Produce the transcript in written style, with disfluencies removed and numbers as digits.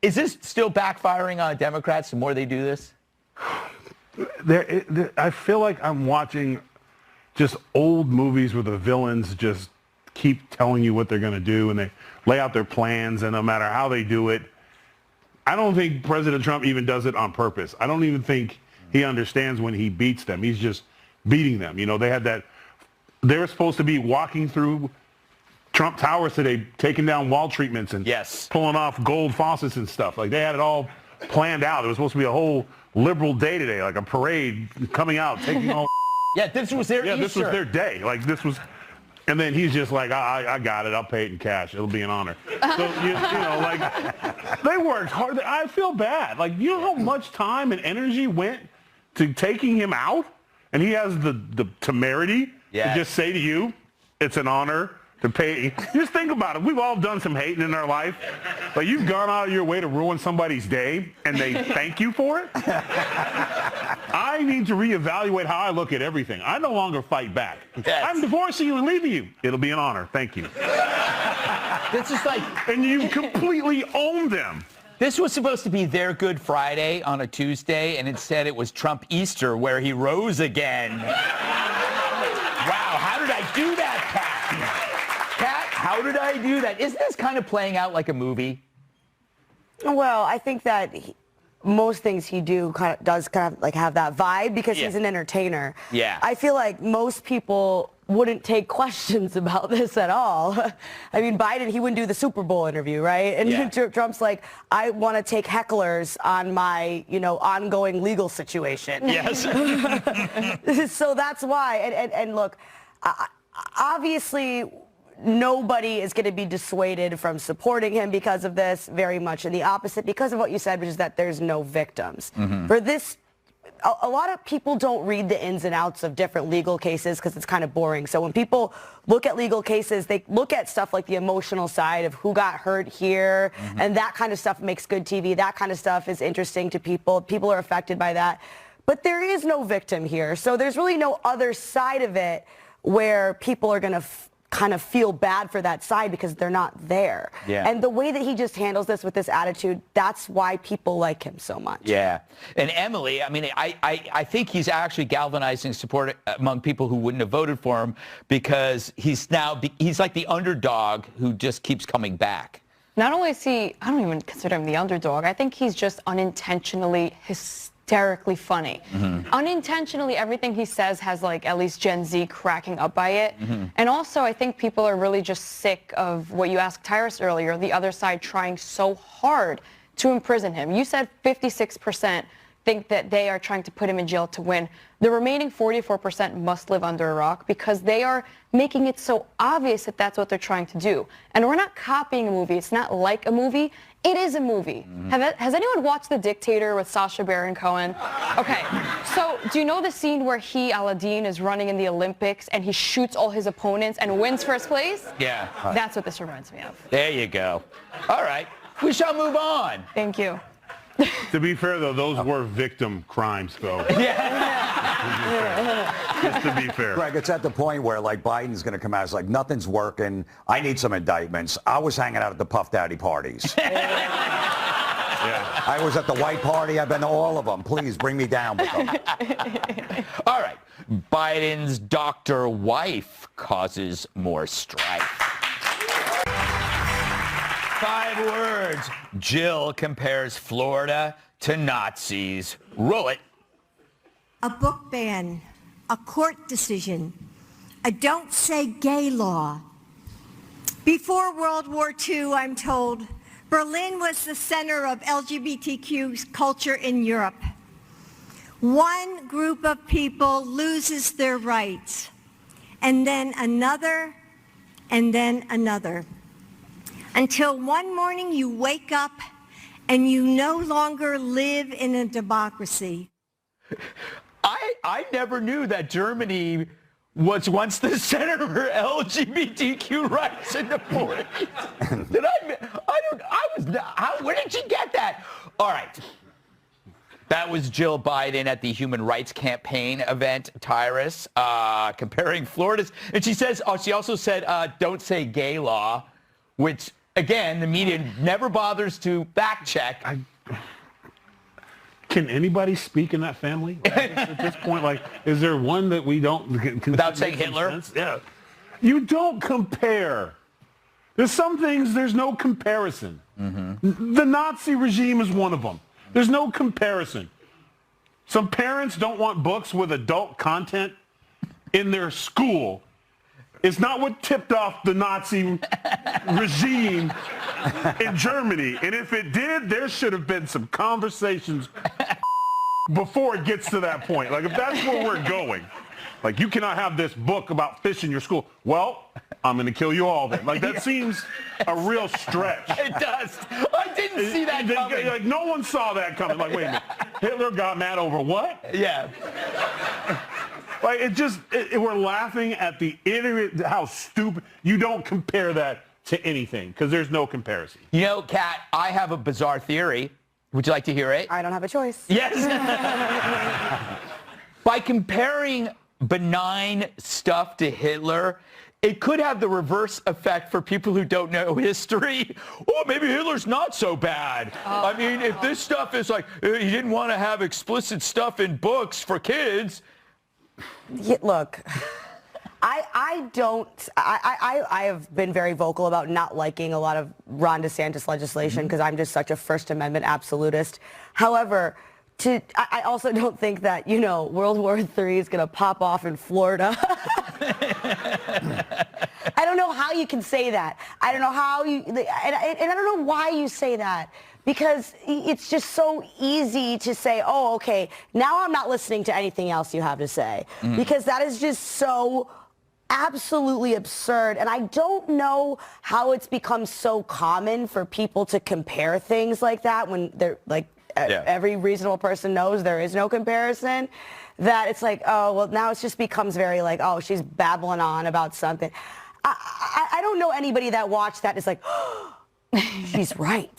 Is this still backfiring on Democrats the more they do this? I feel like I'm watching just old movies where the villains just keep telling you what they're going to do, and they lay out their plans, and no matter how they do it, I don't think President Trump even does it on purpose. I don't even think he understands when he beats them. He's just beating them. You know, they were supposed to be walking through Trump Towers today, taking down wall treatments and pulling off gold faucets and stuff. Like, they had it all planned out. It was supposed to be a whole liberal day today, like a parade coming out, taking all. Yeah, this was their Easter. This was their day. Like, this was, and then he's just like, I got it. I'll pay it in cash. It'll be an honor. So, you know, like, they worked hard. I feel bad. Like, you know how much time and energy went to taking him out? And he has the temerity to just say to you, it's an honor to pay. Just think about it. We've all done some hating in our life. Like, you've gone out of your way to ruin somebody's day, and they thank you for it? I need to reevaluate how I look at everything. I no longer fight back. Yes. I'm divorcing you and leaving you. It'll be an honor. Thank you. This is like... And you completely own them. This was supposed to be their Good Friday on a Tuesday, and instead it was Trump Easter, where he rose again. Wow, how did I do that, Kat? Kat, how did I do that? Isn't this kind of playing out like a movie? Well, I think that most things he does kind of like have that vibe because he's an entertainer. Yeah. I feel like most people wouldn't take questions about this at all. I mean, Biden, he wouldn't do the Super Bowl interview, right? And Trump's like, I want to take hecklers on my, you know, ongoing legal situation. Yes. So that's why. And look, obviously, nobody is going to be dissuaded from supporting him because of this, very much in the opposite, because of what you said, which is that there's no victims. For this, a lot of people don't read the ins and outs of different legal cases because it's kind of boring. So when people look at legal cases, they look at stuff like the emotional side of who got hurt here, and that kind of stuff makes good TV. That kind of stuff is interesting to people. People are affected by that. But there is no victim here. So there's really no other side of it where people are going to kind of feel bad for that side because they're not there. Yeah. And the way that he just handles this with this attitude, that's why people like him so much. Yeah. And Emily, I mean, I think he's actually galvanizing support among people who wouldn't have voted for him because he's like the underdog who just keeps coming back. Not only is he, I don't even consider him the underdog, I think he's just unintentionally hysterically funny. Unintentionally, everything he says has like at least Gen Z cracking up by it. And also, I think people are really just sick of what you asked Tyrus earlier, the other side trying so hard to imprison him. You said 56% think that they are trying to put him in jail to win. The remaining 44% must live under a rock because they are making it so obvious that that's what they're trying to do. And we're not copying a movie. It's not like a movie. It is a movie. Has anyone watched The Dictator with Sacha Baron Cohen? Okay, so do you know the scene where Aladdin, is running in the Olympics and he shoots all his opponents and wins first place? Yeah. That's what this reminds me of. There you go. All right. We shall move on. Thank you. To be fair, though, those were victim crimes, though. Just to be fair. Greg, it's at the point where, like, Biden's going to come out. It's like, nothing's working. I need some indictments. I was hanging out at the Puff Daddy parties. I was at the white party. I've been to all of them. Please bring me down with them. All right. Biden's doctor wife causes more strife. 5 words. Jill compares Florida to Nazis. Roll it. A book ban, a court decision, a don't say gay law. Before World War II, I'm told, Berlin was the center of LGBTQ culture in Europe. One group of people loses their rights, and then another, and then another. Until one morning you wake up and you no longer live in a democracy. I never knew that Germany was once the center for LGBTQ rights in the 40s. Where did she get that? All right. That was Jill Biden at the Human Rights Campaign event, Tyrus, comparing Florida's. And she says, she also said, don't say gay law, which Again, the media never bothers to fact check. Can anybody speak in that family at this point? Like, is there one that we don't? Without saying Hitler? Sense? Yeah. You don't compare. There's some things there's no comparison. The Nazi regime is one of them. There's no comparison. Some parents don't want books with adult content in their school. It's not what tipped off the Nazi regime in Germany. And if it did, there should have been some conversations before it gets to that point. Like, if that's where we're going, like, you cannot have this book about fish in your school. Well, I'm going to kill you all then. Like, that seems a real stretch. It does. I didn't see that coming. Like, no one saw that coming. Like, wait a minute. Hitler got mad over what? Yeah. Like, we're laughing at the idiot, how stupid. You don't compare that to anything because there's no comparison. You know, Kat, I have a bizarre theory. Would you like to hear it? I don't have a choice. Yes. By comparing benign stuff to Hitler, it could have the reverse effect for people who don't know history. Oh, maybe Hitler's not so bad. I mean, if this stuff is like, he didn't want to have explicit stuff in books for kids. Yeah, look, I have been very vocal about not liking a lot of Ron DeSantis legislation because I'm just such a First Amendment absolutist. However, I also don't think that, you know, World War III is going to pop off in Florida. I don't know how you can say that. I don't know how you, and I don't know why you say that. Because it's just so easy to say, oh, okay, now I'm not listening to anything else you have to say. Because that is just so absolutely absurd. And I don't know how it's become so common for people to compare things like that when they're like, every reasonable person knows there is no comparison. That it's like, oh, well, now it just becomes very like, oh, she's babbling on about something. I don't know anybody that watched that is like, oh, she's right.